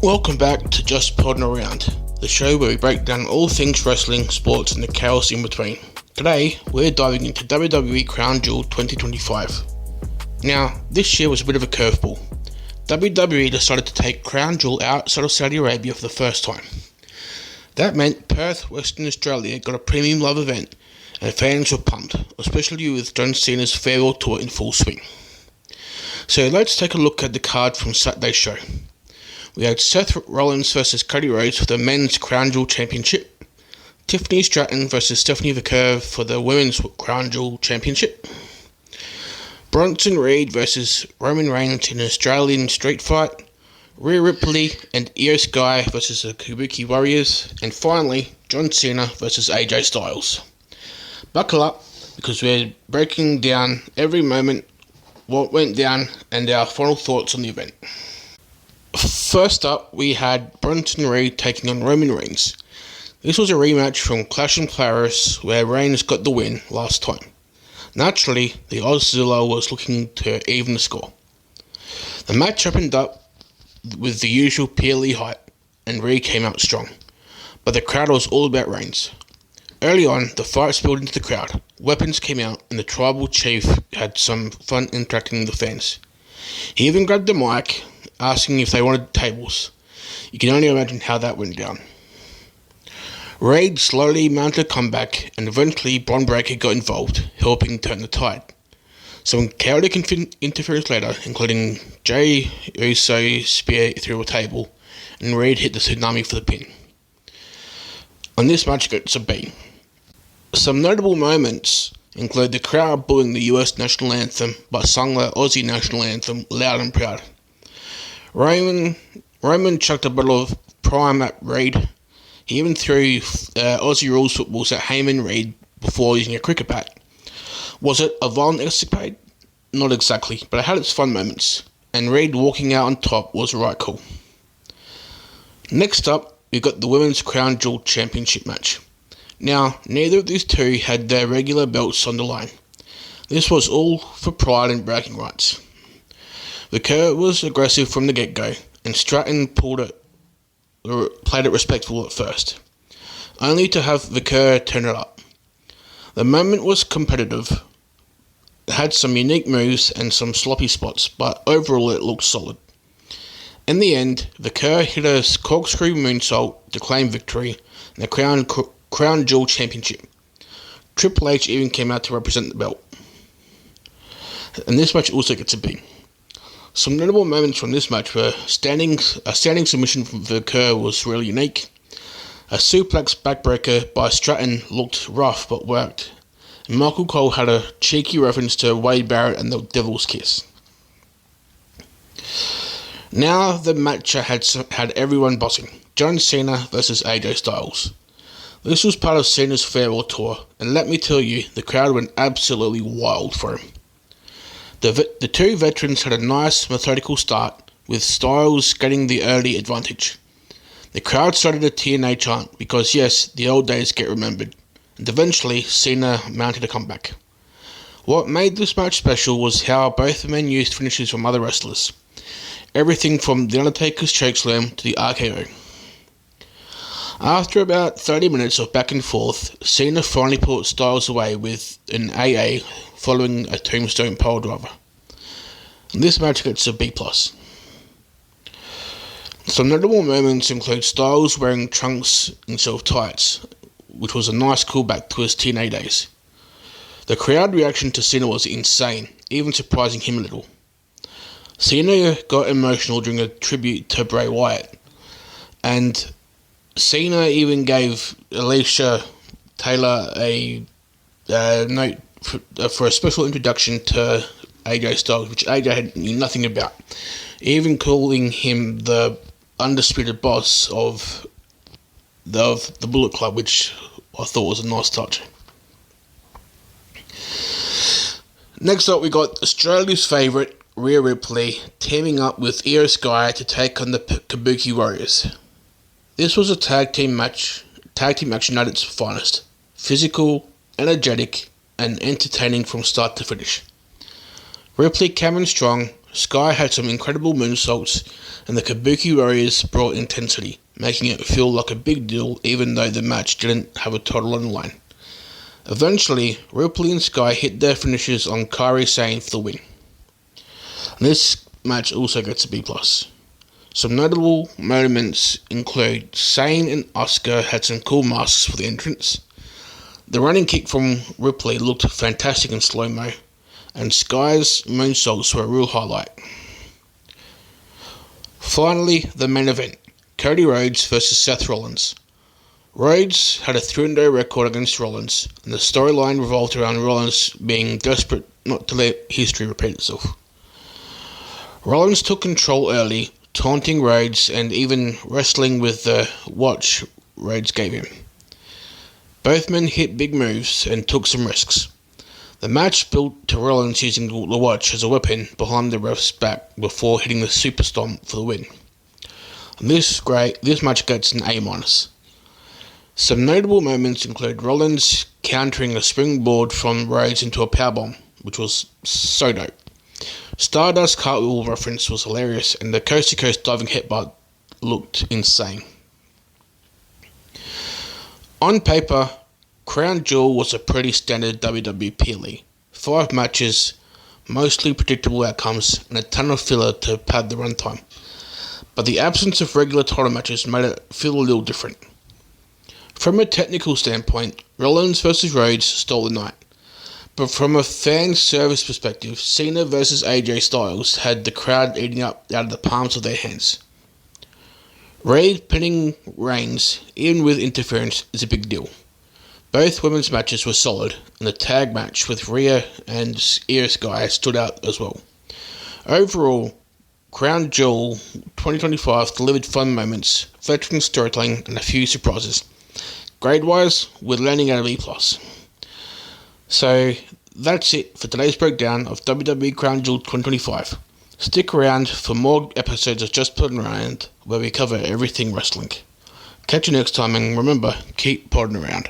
Welcome back to Just Podding Around, the show where we break down all things wrestling, sports and the chaos in between. Today, we're diving into WWE Crown Jewel 2025. Now, this year was a bit of a curveball. WWE decided to take Crown Jewel outside of Saudi Arabia for the first time. That meant Perth, Western Australia got a premium live event and fans were pumped, especially with John Cena's farewell tour in full swing. So let's take a look at the card from Saturday's show. We had Seth Rollins vs Cody Rhodes for the Men's Crown Jewel Championship, Tiffany Stratton vs Stephanie Vaquer for the Women's Crown Jewel Championship, Bronson Reed vs Roman Reigns in an Australian street fight, Rhea Ripley and Io Sky vs the Kabuki Warriors, and finally John Cena vs AJ Styles. Buckle up, because we're breaking down every moment, what went down, and our final thoughts on the event. First up, we had Bronson Reed taking on Roman Reigns. This was a rematch from Clash in Paris where Reigns got the win last time. Naturally, the Auszilla was looking to even the score. The match opened up with the usual PLE hype and Reed came out strong, but the crowd was all about Reigns. Early on, the fight spilled into the crowd, weapons came out and the tribal chief had some fun interacting with the fans. He even grabbed the mic, asking if they wanted tables. You can only imagine how that went down. Reed slowly mounted a comeback and eventually Bron Breakker got involved, helping turn the tide. Some chaotic interference later, including Jey Uso spear through a table, and Reed hit the tsunami for the pin. On this match gets a B. Some notable moments include the crowd booing the US national anthem but sung the Aussie national anthem loud and proud. Roman chucked a bottle of Prime at Reed. He even threw Aussie rules footballs at Heyman Reed before using a cricket bat. Was it a violent escapade? Not exactly, but it had its fun moments, and Reed walking out on top was right cool. Next up, we got the Women's Crown Jewel Championship match. Now, neither of these two had their regular belts on the line. This was all for pride and bragging rights. Vaquer was aggressive from the get-go, and Stratton played it respectful at first, only to have Vaquer turn it up. The moment was competitive, it had some unique moves and some sloppy spots, but overall it looked solid. In the end, Vaquer hit a corkscrew moonsault to claim victory in the Crown Jewel Championship. Triple H even came out to represent the belt. And this match also gets a B. Some notable moments from this match were a standing submission from Vaquer was really unique. A suplex backbreaker by Stratton looked rough but worked. And Michael Cole had a cheeky reference to Wade Barrett and the Devil's Kiss. Now the match had everyone bossing. John Cena vs AJ Styles. This was part of Cena's farewell tour, and let me tell you, the crowd went absolutely wild for him. The two veterans had a nice, methodical start, with Styles getting the early advantage. The crowd started a TNA chant because yes, the old days get remembered, and eventually Cena mounted a comeback. What made this match special was how both men used finishes from other wrestlers. Everything from The Undertaker's chokeslam to the RKO. After about 30 minutes of back and forth, Cena finally put Styles away with an AA following a tombstone pile driver. And this match gets a B+. Some notable moments include Styles wearing trunks instead of tights, which was a nice callback to his TNA days. The crowd reaction to Cena was insane, even surprising him a little. Cena got emotional during a tribute to Bray Wyatt, and Cena even gave Alicia Taylor a note for a special introduction to AJ Styles, which AJ knew nothing about, even calling him the undisputed boss of the Bullet Club, which I thought was a nice touch. Next up, we got Australia's favourite, Rhea Ripley, teaming up with Io Sky to take on the Kabuki Warriors. This was a tag team action at its finest. Physical, energetic, and entertaining from start to finish. Ripley came in strong, Sky had some incredible moonsaults, and the Kabuki Warriors brought intensity, making it feel like a big deal even though the match didn't have a title on the line. Eventually, Ripley and Sky hit their finishes on Kairi Sane for the win. And this match also gets a B+. Some notable moments include Sane and Asuka had some cool masks for the entrance. The running kick from Ripley looked fantastic in slow-mo, and Sky's moonsaults were a real highlight. Finally, the main event, Cody Rhodes versus Seth Rollins. Rhodes had a 3-0 record against Rollins, and the storyline revolved around Rollins being desperate not to let history repeat itself. Rollins took control early, taunting Rhodes and even wrestling with the watch Rhodes gave him. Both men hit big moves and took some risks. The match built to Rollins using the watch as a weapon behind the ref's back before hitting the super stomp for the win. And this match gets an A-. Some notable moments include Rollins countering a springboard from Rhodes into a powerbomb, which was so dope. Stardust cartwheel reference was hilarious, and the coast-to-coast diving headbutt looked insane. On paper, Crown Jewel was a pretty standard WWE PLE. 5 matches, mostly predictable outcomes, and a ton of filler to pad the runtime. But the absence of regular title matches made it feel a little different. From a technical standpoint, Rollins vs Rhodes stole the night. But from a fan service perspective, Cena vs AJ Styles had the crowd eating up out of the palms of their hands. Reigns pinning Reigns, even with interference, is a big deal. Both women's matches were solid, and the tag match with Rhea and Io Sky stood out as well. Overall, Crown Jewel 2025 delivered fun moments, veteran storytelling, and a few surprises. Grade-wise, we're landing at a B+. So, that's it for today's breakdown of WWE Crown Jewel 2025. Stick around for more episodes of Just Plodding Around, where we cover everything wrestling. Catch you next time, and remember, keep plodding around.